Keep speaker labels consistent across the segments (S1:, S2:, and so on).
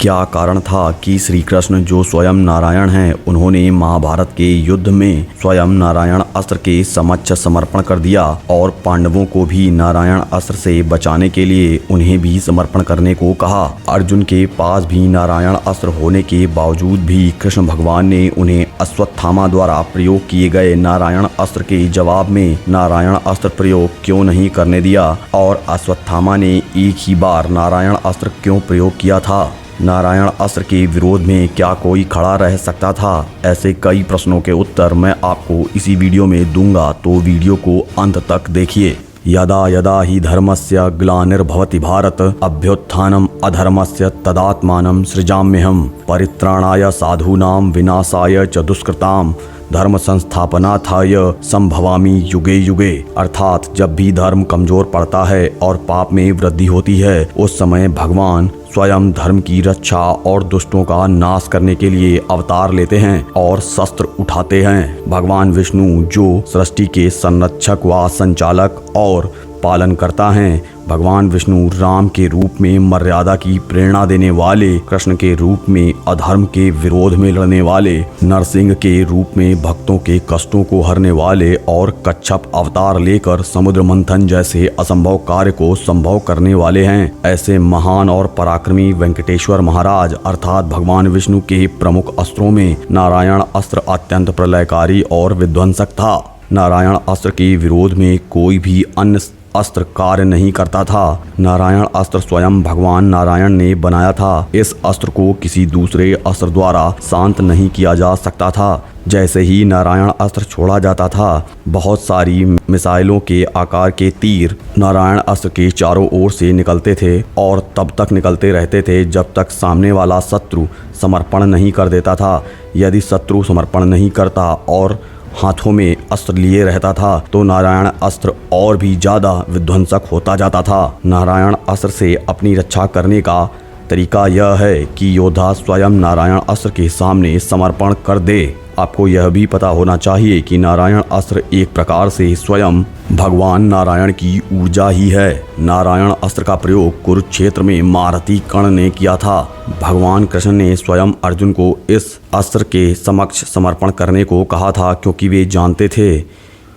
S1: क्या कारण था कि श्री कृष्ण जो स्वयं नारायण हैं, उन्होंने महाभारत के युद्ध में स्वयं नारायण अस्त्र के समक्ष समर्पण कर दिया और पांडवों को भी नारायण अस्त्र से बचाने के लिए उन्हें भी समर्पण करने को कहा। अर्जुन के पास भी नारायण अस्त्र होने के बावजूद भी कृष्ण भगवान ने उन्हें अश्वत्थामा द्वारा प्रयोग किए गए नारायण अस्त्र के जवाब में नारायण अस्त्र प्रयोग क्यों नहीं करने दिया और अश्वत्थामा ने एक ही बार नारायण अस्त्र क्यों प्रयोग किया था? नारायण अस्त्र के विरोध में क्या कोई खड़ा रह सकता था? ऐसे कई प्रश्नों के उत्तर मैं आपको इसी वीडियो में दूंगा, तो वीडियो को अंत तक देखिए। यदा यदा हि धर्मस्य ग्लानिर्भवति भारत अभ्युत्थानम् अधर्मस्य तदात्मानं सृजाम्यहम् परित्राणाय साधूनां विनाशाय च दुष्कृताम् धर्म संस्थापनार्थाय संभवामि युगे युगे। अर्थात जब भी धर्म कमजोर पड़ता है और पाप में वृद्धि होती है, उस समय भगवान स्वयं धर्म की रक्षा और दुष्टों का नाश करने के लिए अवतार लेते हैं और शस्त्र उठाते हैं। भगवान विष्णु जो सृष्टि के संरक्षक व संचालक और पालन करता है, भगवान विष्णु राम के रूप में मर्यादा की प्रेरणा देने वाले, कृष्ण के रूप में अधर्म के विरोध में लड़ने वाले, नरसिंह के रूप में भक्तों के कष्टों को हरने वाले और कच्छप अवतार लेकर समुद्र मंथन जैसे असंभव कार्य को संभव करने वाले हैं। ऐसे महान और पराक्रमी वेंकटेश्वर महाराज अर्थात भगवान विष्णु के प्रमुख अस्त्रों में नारायण अस्त्र अत्यंत प्रलयकारी और विध्वंसक था। नारायण अस्त्र के विरोध में कोई भी अन्य अस्त्र कार्य नहीं करता था। नारायण अस्त्र स्वयं भगवान नारायण ने बनाया था। इस अस्त्र को किसी दूसरे अस्त्र द्वारा शांत नहीं किया जा सकता था। जैसे ही नारायण अस्त्र छोड़ा जाता था, बहुत सारी मिसाइलों के आकार के तीर नारायण अस्त्र के चारों ओर से निकलते थे और तब तक निकलते रहते थे जब तक सामने वाला शत्रु समर्पण नहीं कर देता था। यदि शत्रु समर्पण नहीं करता और हाथों में अस्त्र लिए रहता था तो नारायण अस्त्र और भी ज्यादा विध्वंसक होता जाता था। नारायण अस्त्र से अपनी रक्षा करने का तरीका यह है कि योद्धा स्वयं नारायण अस्त्र के सामने समर्पण कर दे। आपको यह भी पता होना चाहिए कि नारायण अस्त्र एक प्रकार से स्वयं भगवान नारायण की ऊर्जा ही है। नारायण अस्त्र का प्रयोग कुरुक्षेत्र में महारथी कर्ण ने किया था। भगवान कृष्ण ने स्वयं अर्जुन को इस अस्त्र के समक्ष समर्पण करने को कहा था, क्योंकि वे जानते थे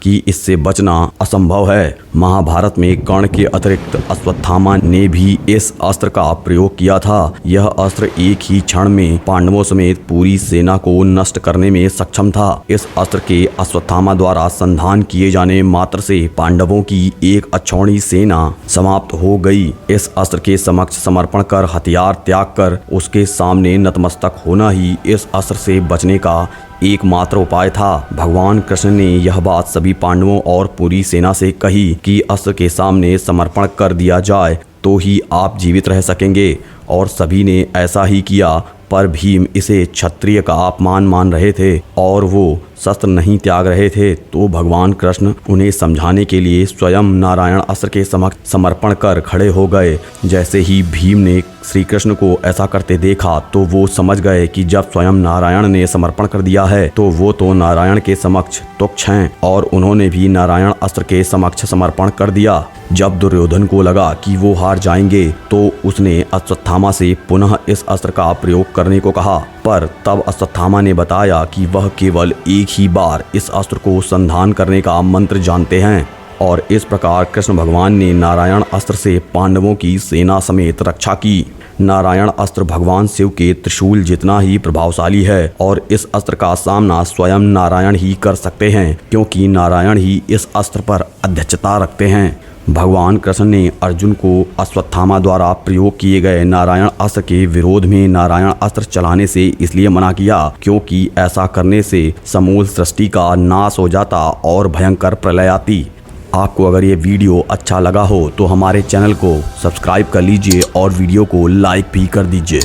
S1: कि इससे बचना असंभव है। महाभारत में कर्ण के अतिरिक्त अश्वत्थामा ने भी इस अस्त्र का प्रयोग किया था। यह अस्त्र एक ही क्षण में पांडवों समेत पूरी सेना को नष्ट करने में सक्षम था। इस अस्त्र के अश्वत्थामा द्वारा संधान किए जाने मात्र से पांडवों की एक अक्षौणी सेना समाप्त हो गई। इस अस्त्र के समक्ष समर्पण कर हथियार त्याग कर उसके सामने नतमस्तक होना ही इस अस्त्र से बचने का एकमात्र उपाय था। भगवान कृष्ण ने यह बात सभी पांडवों और पूरी सेना से कही कि अस्त्र के सामने समर्पण कर दिया जाए तो ही आप जीवित रह सकेंगे, और सभी ने ऐसा ही किया। पर भीम इसे क्षत्रिय का अपमान मान रहे थे और वो शस्त्र नहीं त्याग रहे थे, तो भगवान कृष्ण उन्हें समझाने के लिए स्वयं नारायण अस्त्र के समक्ष समर्पण कर खड़े हो गए। जैसे ही भीम ने श्री कृष्ण को ऐसा करते देखा तो वो समझ गए कि जब स्वयं नारायण ने समर्पण कर दिया है तो वो तो नारायण के समक्ष तुच्छ हैं, और उन्होंने भी नारायण अस्त्र के समक्ष समर्पण कर दिया। जब दुर्योधन को लगा कि वो हार जाएंगे तो उसने अश्वत्थामा से पुनः इस अस्त्र का प्रयोग करने को कहा, पर तब अश्वत्थामा ने बताया कि वह केवल एक ही बार इस अस्त्र को संधान करने का मंत्र जानते हैं। और इस प्रकार कृष्ण भगवान ने नारायण अस्त्र से पांडवों की सेना समेत रक्षा की। नारायण अस्त्र भगवान शिव के त्रिशूल जितना ही प्रभावशाली है और इस अस्त्र का सामना स्वयं नारायण ही कर सकते हैं, क्योंकि नारायण ही इस अस्त्र पर अध्यक्षता रखते हैं। भगवान कृष्ण ने अर्जुन को अश्वत्थामा द्वारा प्रयोग किए गए नारायण अस्त्र के विरोध में नारायण अस्त्र चलाने से इसलिए मना किया, क्योंकि ऐसा करने से समूल सृष्टि का नाश हो जाता और भयंकर प्रलय आती। आपको अगर ये वीडियो अच्छा लगा हो तो हमारे चैनल को सब्सक्राइब कर लीजिए और वीडियो को लाइक भी कर दीजिए।